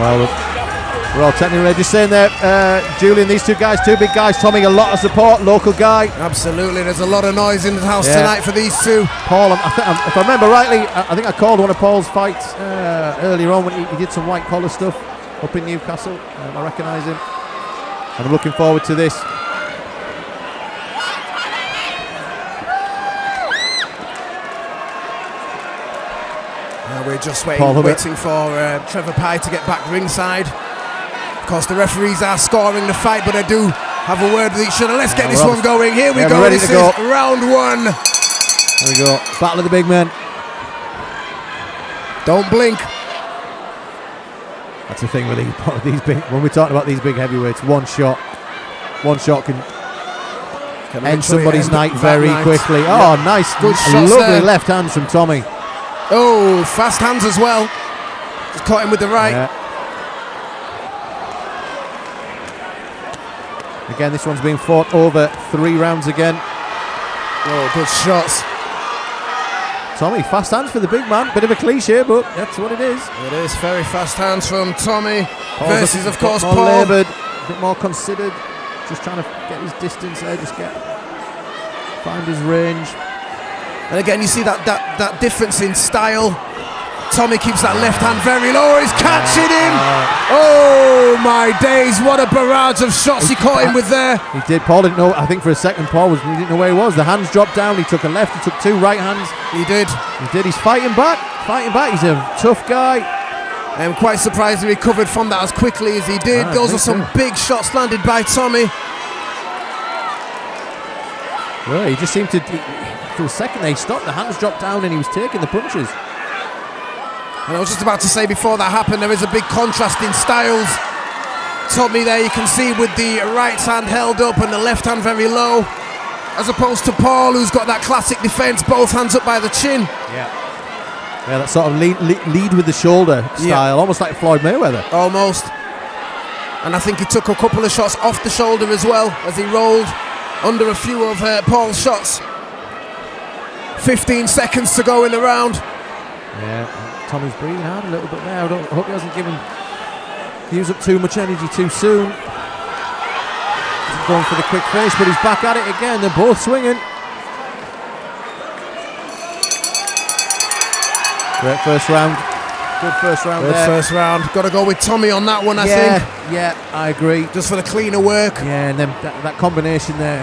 Well, we're all technically ready. Just saying there, Julian, these two guys, two big guys. Tommy, a lot of support, local guy. Absolutely, there's a lot of noise in the house tonight for these two. Paul, if I remember rightly, I think I called one of Paul's fights earlier on when he did some white collar stuff up in Newcastle. I recognise him, and I'm looking forward to this. We're just waiting for Trevor Pye to get back ringside. Of course, the referees are scoring the fight, but I do have a word with each other. Let's get this one going. Here we go. This is round one. There we go. Battle of the big men. Don't blink. That's the thing with these big. When we're talking about these big heavyweights, one shot can end somebody's night very quickly. Oh, nice, good shots lovely there. left hands from Tommy. Oh, fast hands as well. Just caught him with the right. Yeah. Again, this one's been fought over 3 rounds again. Oh, good shots. Tommy, fast hands for the big man. Bit of a cliche, but that's what it is. It is very fast hands from Tommy versus, of course, more Paul. laboured, a bit more considered. Just trying to get his distance there. Find his range. And again, you see that difference in style. Tommy keeps that left hand very low. He's catching him. Oh my days! What a barrage of shots he caught him with there. He did. Paul didn't know. I think for a second, he didn't know where he was. The hands dropped down. He took a left. He took 2 right hands. He did. He's fighting back. He's a tough guy. I'm quite surprised he recovered from that as quickly as he did. Those are some big shots landed by Tommy. Well, he just seemed to. For a second, they stopped. The hands dropped down, and he was taking the punches. And I was just about to say, before that happened, there is a big contrast in styles. Tommy there, you can see, with the right hand held up and the left hand very low, as opposed to Paul, who's got that classic defense, both hands up by the chin. Yeah, that sort of lead with the shoulder style, almost like Floyd Mayweather. Almost. And I think he took a couple of shots off the shoulder as well, as he rolled under a few of Paul's shots. 15 seconds to go in the round. Yeah, Tommy's breathing hard a little bit there. I hope he hasn't used up too much energy too soon. He's going for the quick finish, but he's back at it again. They're both swinging. Great first round. Good first round there. First round. Got to go with Tommy on that one, I think. Yeah, I agree. Just for the cleaner work. Yeah, and then that combination there.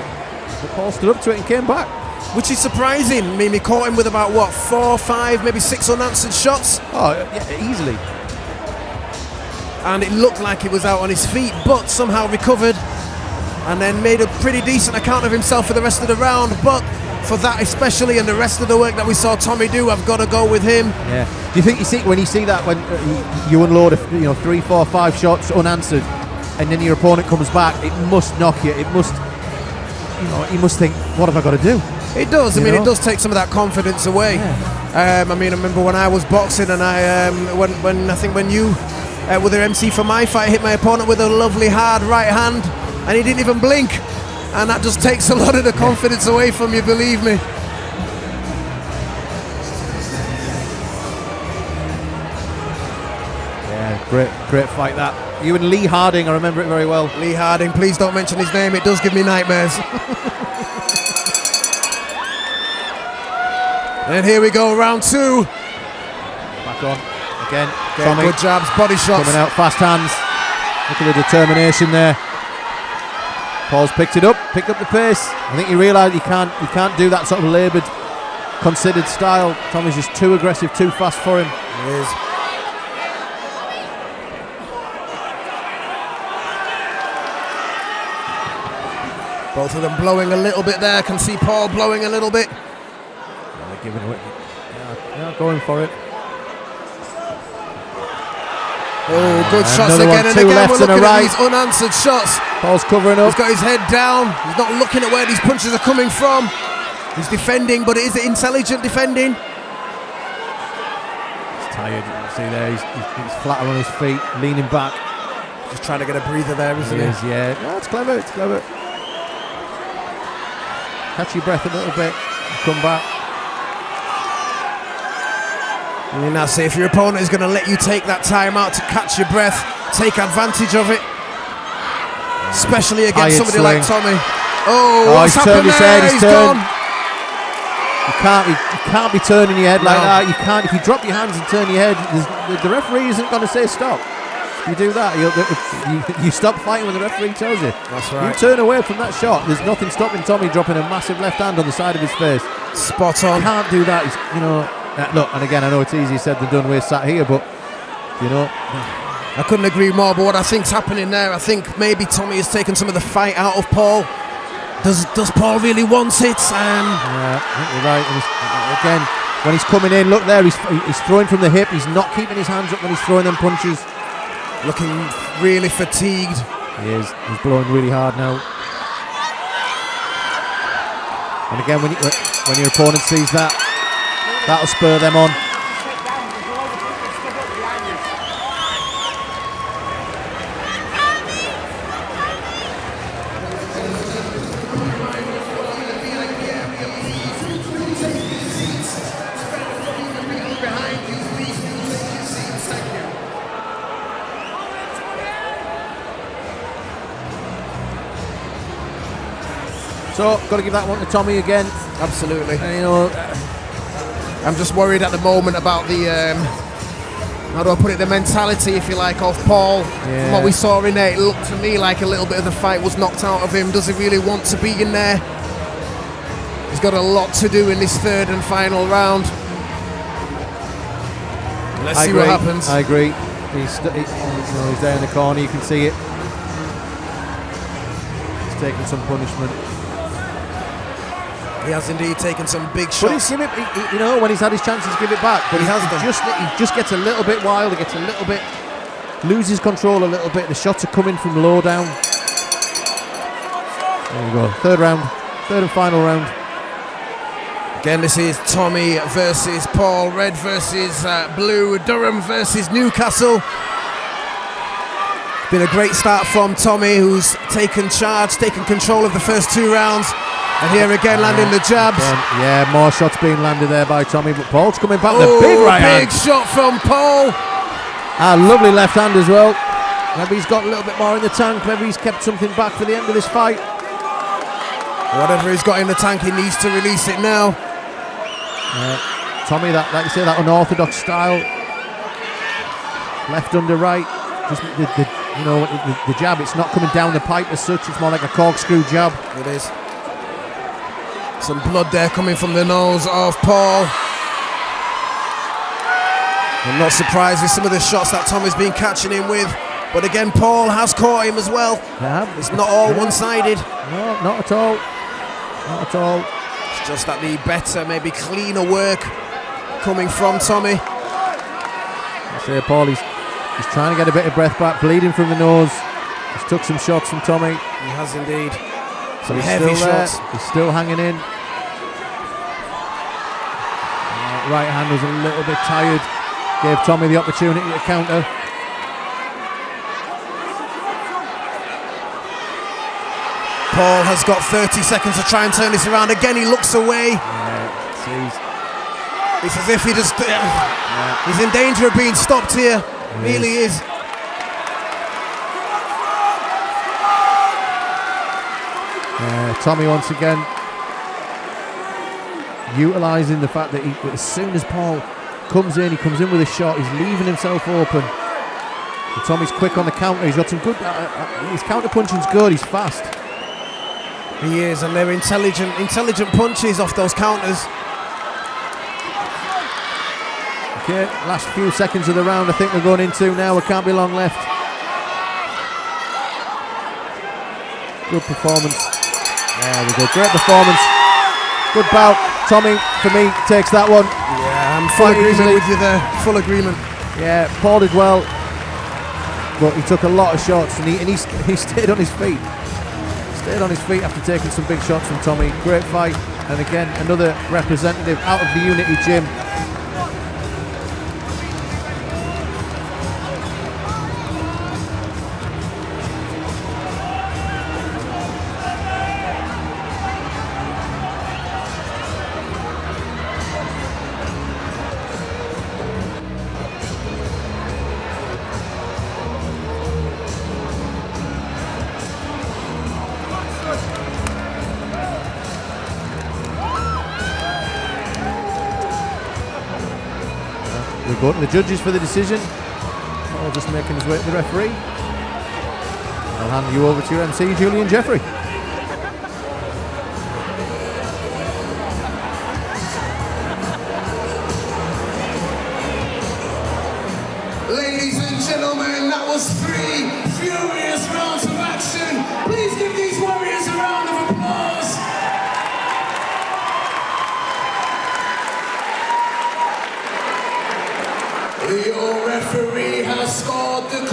But Paul stood up to it and came back. Which is surprising. I mean, we caught him with about, 4, 5, maybe 6 unanswered shots. Oh, yeah, easily. And it looked like he was out on his feet, but somehow recovered. And then made a pretty decent account of himself for the rest of the round. But for that especially, and the rest of the work that we saw Tommy do, I've got to go with him. Yeah. Do you think when you see that, when you unload 3, 4, 5 shots unanswered, and then your opponent comes back, it must knock you. It must, you must think, what have I got to do? It does. It does take some of that confidence away. Yeah. I remember when I was boxing, and when you were the MC for my fight, hit my opponent with a lovely hard right hand, and he didn't even blink, and that just takes a lot of the confidence away from you, believe me. Yeah, great fight that. You and Lee Harding, I remember it very well. Lee Harding, please don't mention his name. It does give me nightmares. And here we go, round 2. Back on again. Tommy, good jabs, body shots. Coming out, fast hands. Look at the determination there. Paul's picked up the pace. I think he realised he can't do that sort of laboured, considered style. Tommy's just too aggressive, too fast for him. He is. Both of them blowing a little bit there. I can see Paul blowing a little bit. Giving away. Yeah, going for it. Oh, good shots again and again. We're looking at these unanswered shots. Paul's covering up. He's got his head down. He's not looking at where these punches are coming from. He's defending, but is it intelligent defending? He's tired. You can see there. He's flatter on his feet, leaning back. Just trying to get a breather there, isn't he? Yeah. No, it's clever. Catch your breath a little bit. Come back. I mean, that's it. If your opponent is going to let you take that time out to catch your breath, take advantage of it. Especially against somebody like Tommy. Oh, what's happened there? He's gone. You can't be turning your head like that. You can't. If you drop your hands and turn your head, the referee isn't going to say stop. If you do that, you stop fighting when the referee tells you. That's right. You turn away from that shot. There's nothing stopping Tommy dropping a massive left hand on the side of his face. Spot on. You can't do that. Look, and again, I know it's easier said than done. We're sat here, but I couldn't agree more. But what I think's happening there, I think maybe Tommy has taken some of the fight out of Paul. Does Paul really want it? Yeah, I think you're right. And again, when he's coming in, look there, he's throwing from the hip. He's not keeping his hands up when he's throwing them punches. Looking really fatigued. He is. He's blowing really hard now. And again, when your opponent sees that, that'll spur them on. So, got to give that one to Tommy again. Absolutely. And, I'm just worried at the moment about the, how do I put it, the mentality, if you like, of Paul. Yeah. From what we saw in there, it looked to me like a little bit of the fight was knocked out of him. Does he really want to be in there? He's got a lot to do in this third and final round. Let's see what happens. I agree. He's there in the corner, you can see it. He's taking some punishment. He has indeed taken some big But shots. when he's had his chances to give it back, but he has done. He just gets a little bit wild. He gets a little bit, loses control a little bit. The shots are coming from low down. There you go. Third and final round. Again, this is Tommy versus Paul. Red versus blue. Durham versus Newcastle. Been a great start from Tommy, who's taken charge, taken control of the first 2 rounds. And here again, landing the jabs. Yeah, more shots being landed there by Tommy, but Paul's coming back with a big right hand. Big shot from Paul. Lovely left hand as well. Maybe he's got a little bit more in the tank. Maybe he's kept something back for the end of this fight. Whatever he's got in the tank, he needs to release it now. Tommy, like you say, that unorthodox style. Left under right. Just the jab. It's not coming down the pipe as such. It's more like a corkscrew jab. It is. Some blood there coming from the nose of Paul. I'm not surprised with some of the shots that Tommy's been catching him with. But again, Paul has caught him as well. Yeah, it's not all one-sided. No, not at all. Not at all. It's just that the better, maybe cleaner work coming from Tommy. I say Paul, he's trying to get a bit of breath back, bleeding from the nose. He's took some shots from Tommy. He has indeed. Some he's heavy shots. He's still hanging in. Right hand was a little bit tired. Gave Tommy the opportunity to counter. Paul has got 30 seconds to try and turn this around. Again, he looks away. It's as if he just... He's in danger of being stopped here. Really is. Tommy once again utilising the fact that as soon as Paul comes in, he comes in with a shot, he's leaving himself open. And Tommy's quick on the counter. He's got some good... his counter punching's good, he's fast. He is, and they're intelligent punches off those counters. Okay, last few seconds of the round I think we're going into now. It can't be long left. Good performance. There we go, great performance. Good bout. Tommy, for me, takes that one. Yeah, I'm full agreement with you there. Full agreement. Yeah, Paul did well, but he took a lot of shots, and he stayed on his feet. Stayed on his feet after taking some big shots from Tommy. Great fight, and again, another representative out of the Unity gym. We'll go to the judges for the decision. Paul just making his way to the referee. I'll hand you over to your MC, Julian Jeoffrey. Ladies and gentlemen, that was 3 furious rounds of action. Please give these warriors a round of applause. Your referee has scored the